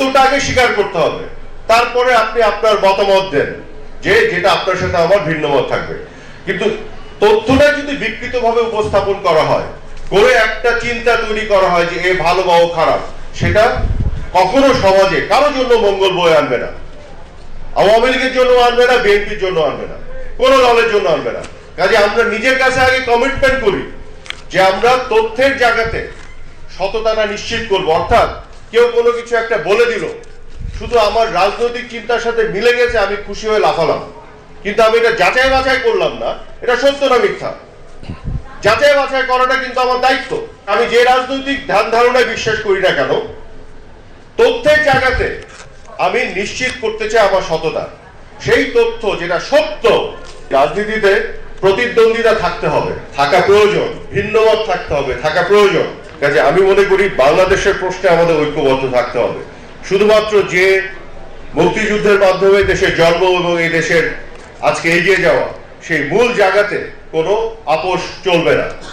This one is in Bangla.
তথ্যটা আগে স্বীকার করতে হবে, তারপরে আপনি আপনার মতামত দেন যে যেটা আপনার সাথে আমার ভিন্ন মত থাকবে। কিন্তু তথ্যটা যদি বিকৃতভাবে উপস্থাপন করা হয়, করে একটা চিন্তা তৈরি করা হয় যে এ ভালো বা ও খারাপ, সেটা কখনো সমাজে কারোর জন্য মঙ্গল বয়ে আনবে না। আওয়ামী লীগের জন্য আনবে না, বিএনপির জন্য আনবে না, কোনো দলের জন্য আনবে না। কাজে আমরা নিজের কাছে আগে কমিটমেন্ট করি যে আমরা তথ্যের জায়গাতে সততাটা নিশ্চিত করব। অর্থাৎ কেউ কোনো কিছু একটা বলে দিল, শুধু আমার রাজনৈতিক চিন্তার সাথে মিলে গেছে, আমি খুশি হয়ে লাফালাম, কিন্তু আমি এটা যাচাই বাছাই করলাম না এটা সত্য না মিথ্যা। যাচাই বাছাই করাটা কিন্তু আমার দায়িত্ব। আমি যে রাজনৈতিক ধ্যান ধারণায় বিশ্বাস করি না কেন, তথ্যের জায়গাতে আমি নিশ্চিত করতে চাই আমার সততা। সেই তথ্য যেটা সত্য, রাজনীতিতে প্রতিদ্বন্দ্বিতা থাকতে হবে, থাকা প্রয়োজন, ভিন্নমত থাকতে হবে, থাকা প্রয়োজন। কাজে আমি মনে করি বাংলাদেশের প্রশ্নে আমাদের ঐক্যবদ্ধ থাকতে হবে। শুধুমাত্র যে মুক্তিযুদ্ধের মাধ্যমে দেশের জন্ম এবং এই দেশের আজকে এগিয়ে যাওয়া, সেই মূল জায়গাতে কোনো আপোষ চলবে না।